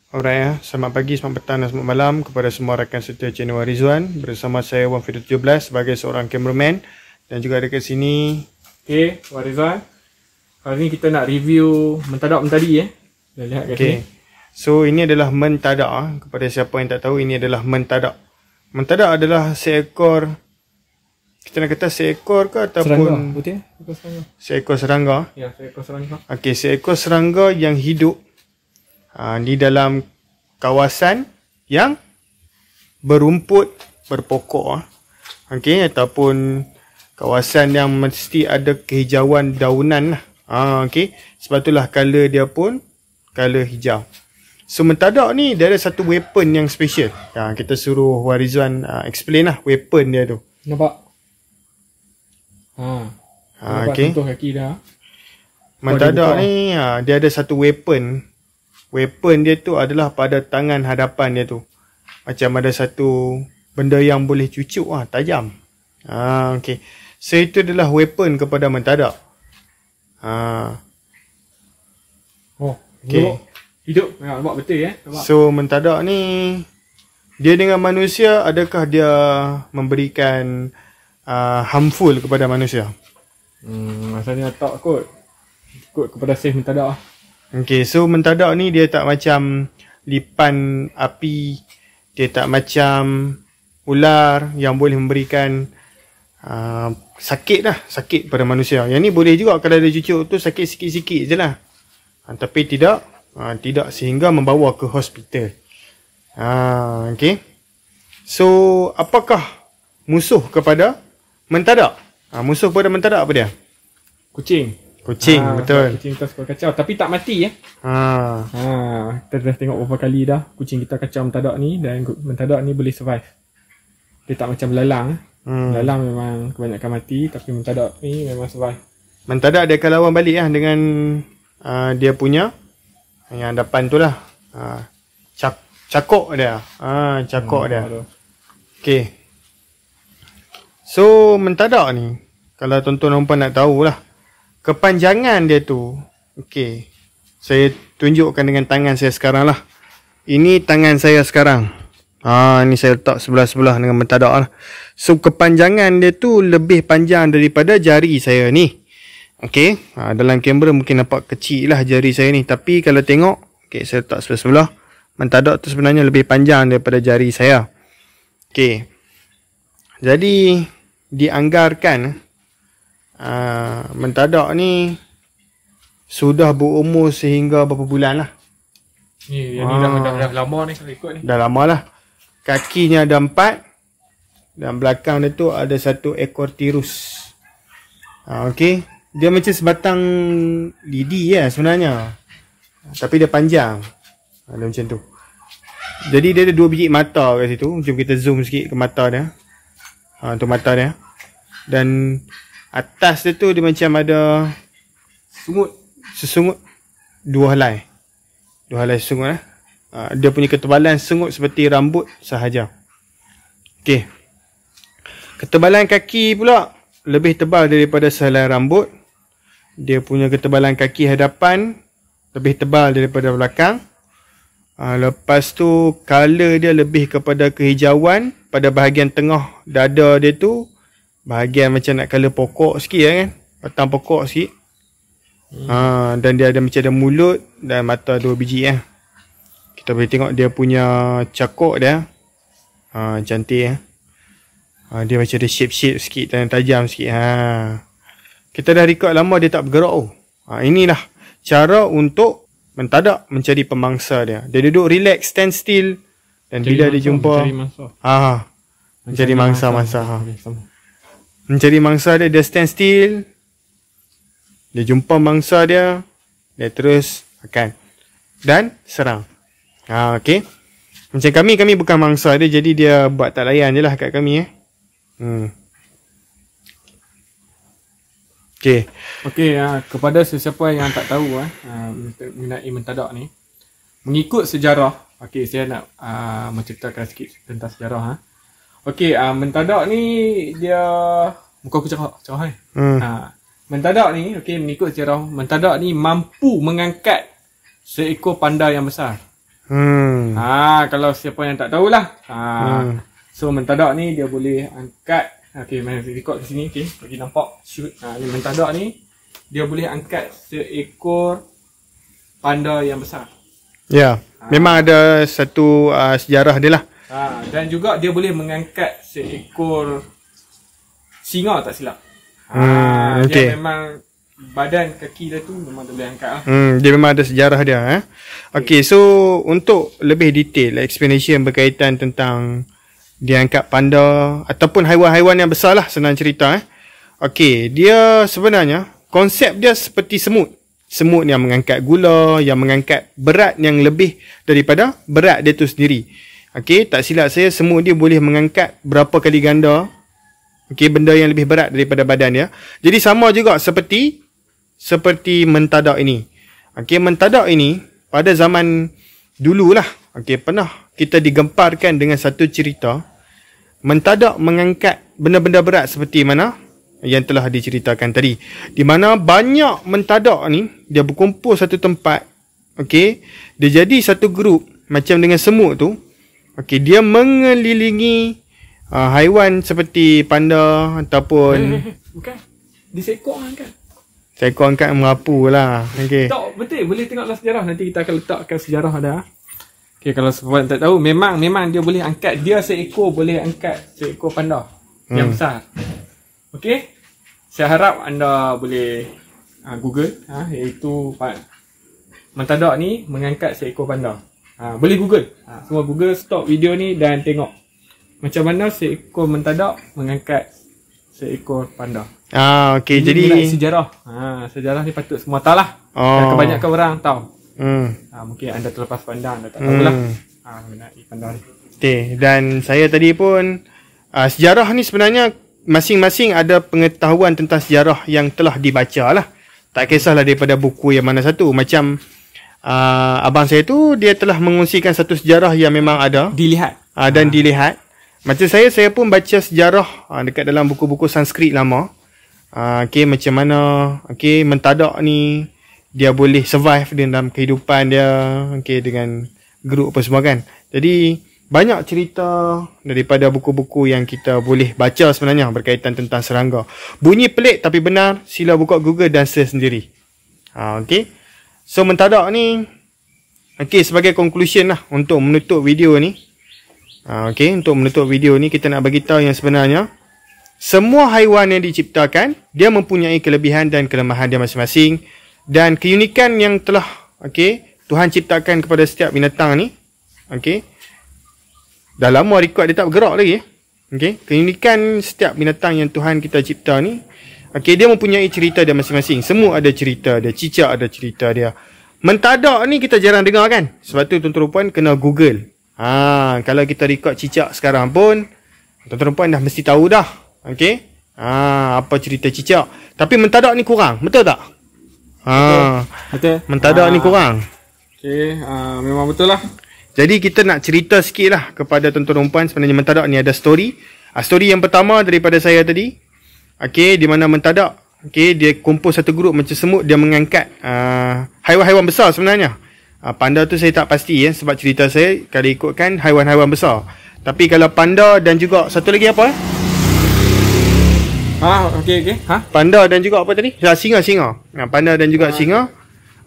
Alright ya, selamat pagi, selamat petang dan selamat malam kepada semua rakan setia channel Rizwan. Bersama saya Wan Fido 17 sebagai seorang cameraman. Dan juga ada kat sini Wan Rizwan. Hari ni kita nak review mentadak mentadi Dah lihat kat sini. So ini adalah mentadak. Kepada siapa yang tak tahu, ini adalah mentadak. Mentadak adalah seekor, kita nak kata seekor ke ataupun Serangga, betul? Serangga. seekor serangga. Ya, seekor serangga. Okey, seekor serangga yang hidup di dalam kawasan yang berumput, berpokok. Okey, ataupun kawasan yang mesti ada kehijauan daunan lah. Okey, sebab itulah color dia pun color hijau. So mentadak ni dia ada satu weapon yang special. Kita suruh Warizwan explain lah weapon dia tu. Nampak? Nampak okey. contoh kaki dah. Mentadak ni dia ada satu weapon. Weapon dia tu adalah pada tangan hadapan dia tu. Macam ada satu benda yang boleh cucuk tajam. Okey. So itu adalah weapon kepada mentadak. Okey. Hidup. Nampak betul nampak. So mentadak ni dia dengan manusia, adakah dia memberikan harmful kepada manusia? Masalahnya tak kot. Ikut kepada safe mentadak lah. Okay, so mentadak ni dia tak macam lipan api. Dia tak macam ular yang boleh memberikan sakit lah. Sakit pada manusia. Yang ni boleh juga kalau dia cucuk tu sakit sikit-sikit je lah. Tapi tidak. Tidak sehingga membawa ke hospital. Okay. So apakah musuh kepada mentadak? Musuh kepada mentadak apa dia? Kucing. Kucing, betul. Kucing kita suka kacau tapi tak mati kita dah tengok beberapa kali dah kucing kita kacau mentadak ni, dan mentadak ni boleh survive. Dia tak macam belalang. Belalang memang kebanyakan mati, tapi mentadak ni memang survive. Mentadak dia akan lawan balik dengan dia punya yang depan tu lah. Cakok dia. Cakok dia. Okay. So mentadak ni, kalau tuan-tuan nampak nak tahulah kepanjangan dia tu. Okay, saya tunjukkan dengan tangan saya sekarang lah. Ini tangan saya sekarang. Ni saya letak sebelah-sebelah dengan mentadak lah. So kepanjangan dia tu lebih panjang daripada jari saya ni. Okay, dalam kamera mungkin nampak kecil lah jari saya ni. Tapi kalau tengok, okay, saya letak sebelah-sebelah. Mentadak tu sebenarnya lebih panjang daripada jari saya. Okay, jadi dianggarkan mentadak ni sudah berumur sehingga berapa bulan lah. Ni dah lama ni kalau ikut ni. Dah lama lah. Kakinya ada 4. Dan belakang dia tu ada satu ekor tirus. Okay, dia macam sebatang lidi sebenarnya. Tapi dia panjang. Dia macam tu. Jadi dia ada 2 biji mata kat situ. Jom kita zoom sikit ke mata dia. Tu mata dia. Dan atas dia tu dia macam ada sesungut 2 helai. 2 helai sesungut dia punya ketebalan sengut seperti rambut sahaja. Okey. Ketebalan kaki pula lebih tebal daripada sehelai rambut. Dia punya ketebalan kaki hadapan lebih tebal daripada belakang. Lepas tu color dia lebih kepada kehijauan. Pada bahagian tengah dada dia tu bahagian macam nak color pokok sikit kan. Batang pokok sikit. Dan dia ada macam ada mulut dan mata 2 biji Kita boleh tengok dia punya cakok dia. Cantik dia macam ada shape-shape sikit dan tajam sikit. Kita dah record lama dia tak bergerak. Inilah cara untuk mentadak mencari pemangsa dia. Dia duduk relax, stand still, dan bila dia jumpa mencari mangsa. Mencari mangsa dia stand still. Dia jumpa mangsa dia terus akan dan serang. Okey. Macam kami bukan mangsa dia, jadi dia buat tak layan je lah kat kami Okey, kepada sesiapa yang tak tahu mengenai mentadak ni, mengikut sejarah. Okey, saya nak menceritakan sikit tentang sejarah Okey, mentadak ni dia muka aku cerah mentadak ni, okey, mengikut sejarah, mentadak ni mampu mengangkat seekor panda yang besar. Kalau siapa yang tak tahulah. So mentadak ni dia boleh angkat. Okey, main record kat sini. Okey, bagi nampak shoot. Ni mentadak ni dia boleh angkat seekor panda yang besar. Ya, memang ada satu sejarah dia lah. Dan juga dia boleh mengangkat seekor singa tak silap. Okay. Dia memang badan kaki dia tu memang dia boleh angkat lah. Dia memang ada sejarah dia. Okay, so untuk lebih detail explanation berkaitan tentang dia angkat panda ataupun haiwan-haiwan yang besar lah, senang cerita. Okay, dia sebenarnya konsep dia seperti semut. Semut yang mengangkat gula, yang mengangkat berat yang lebih daripada berat dia tu sendiri. Okay, tak silap saya semut dia boleh mengangkat berapa kali ganda benda yang lebih berat daripada badan dia. Jadi sama juga seperti mentadak ini. Mentadak ini pada zaman dululah, pernah kita digemparkan dengan satu cerita. Mentadak mengangkat benda-benda berat seperti mana yang telah diceritakan tadi. Di mana banyak mentadak ni dia berkumpul satu tempat. Dia jadi satu grup macam dengan semut tu. Dia mengelilingi haiwan seperti panda ataupun bukan. Dia seekor angkat. Seekor angkat merapu lah. Tak, betul. Boleh tengoklah sejarah. Nanti kita akan letakkan sejarah ada. Kalau sebab tak tahu, memang dia boleh angkat. Dia seekor boleh angkat seekor panda yang besar. Saya harap anda boleh Google, iaitu mentadak ni mengangkat seekor panda. Boleh Google. Semua Google, stop video ni dan tengok macam mana seekor mentadak mengangkat seekor panda. Jadi sejarah. Sejarah ni patut semua tahu lah. Dan kebanyakan orang tahu. Mungkin anda terlepas pandang, anda tak tahulah mengenai panda ni. Dan saya tadi pun sejarah ni sebenarnya masing-masing ada pengetahuan tentang sejarah yang telah dibaca lah. Tak kisahlah daripada buku yang mana satu. Macam abang saya tu, dia telah mengungsikan satu sejarah yang memang ada dilihat dan dilihat. Macam saya pun baca sejarah dekat dalam buku-buku Sanskrit lama. Macam mana mentadak ni dia boleh survive dalam kehidupan dia dengan grup apa semua kan. Jadi banyak cerita daripada buku-buku yang kita boleh baca sebenarnya berkaitan tentang serangga. Bunyi pelik tapi benar, sila buka Google dan search sendiri. So mentadak ni sebagai conclusion lah untuk menutup video ni. Untuk menutup video ni kita nak bagi tahu yang sebenarnya semua haiwan yang diciptakan dia mempunyai kelebihan dan kelemahan dia masing-masing, dan keunikan yang telah Tuhan ciptakan kepada setiap binatang ni. Dah lama record dia tak bergerak lagi. Keunikan setiap binatang yang Tuhan kita cipta ni, dia mempunyai cerita dia masing-masing. Semut ada cerita dia, cicak ada cerita dia. Mentadak ni kita jarang dengar kan. Sebab tu tuan-tuan puan kena Google. Kalau kita record cicak sekarang pun tuan-tuan puan dah mesti tahu dah. Apa cerita cicak. Tapi mentadak ni kurang, betul tak? Betul. Mentadak ni kurang. Memang betul lah. Jadi kita nak cerita sikit lah kepada tuan-tuan puan. Sebenarnya mentadak ni ada story. Story yang pertama daripada saya tadi. Di mana mentadak dia kumpul satu grup macam semut. Dia mengangkat haiwan-haiwan besar sebenarnya. Panda tu saya tak pasti sebab cerita saya kalau ikutkan haiwan-haiwan besar. Tapi kalau panda dan juga satu lagi apa? Panda dan juga apa tadi? Singa. Panda dan juga singa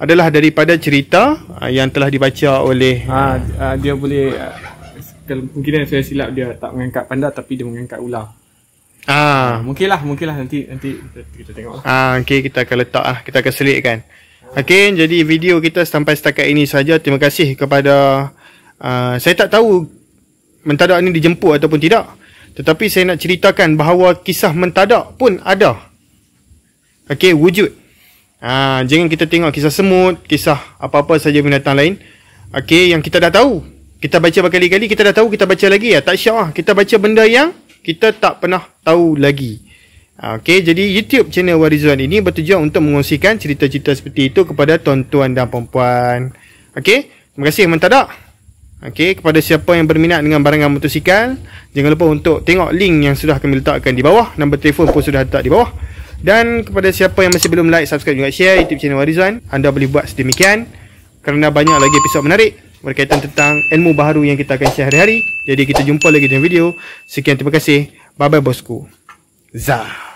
adalah daripada cerita yang telah dibaca oleh dia boleh kemungkinan saya silap dia tak mengangkat panda tapi dia mengangkat ular. Mungkinlah nanti kita tengok lah. Kita akan letak lah, kita akan selitkan. Jadi video kita sampai setakat ini saja. Terima kasih kepada saya tak tahu mentadak ni dijemput ataupun tidak, tetapi saya nak ceritakan bahawa kisah mentadak pun ada. Wujud. Jangan kita tengok kisah semut, kisah apa-apa saja binatang lain. Yang kita dah tahu. Kita baca berkali-kali, kita dah tahu, kita baca lagi tak syak lah. Kita baca benda yang kita tak pernah tahu lagi. Jadi YouTube channel Warizwan ini bertujuan untuk mengongsikan cerita-cerita seperti itu kepada tuan-tuan dan puan-puan. Terima kasih mentadak. Kepada siapa yang berminat dengan barangan motosikal, jangan lupa untuk tengok link yang sudah kami letakkan di bawah. Nombor telefon pun sudah letak di bawah. Dan kepada siapa yang masih belum like, subscribe juga share YouTube channel Warizwan, anda boleh buat sedemikian kerana banyak lagi episod menarik berkaitan tentang ilmu baharu yang kita akan share hari-hari. Jadi kita jumpa lagi dalam video. Sekian, terima kasih. Bye bye bosku. Zah.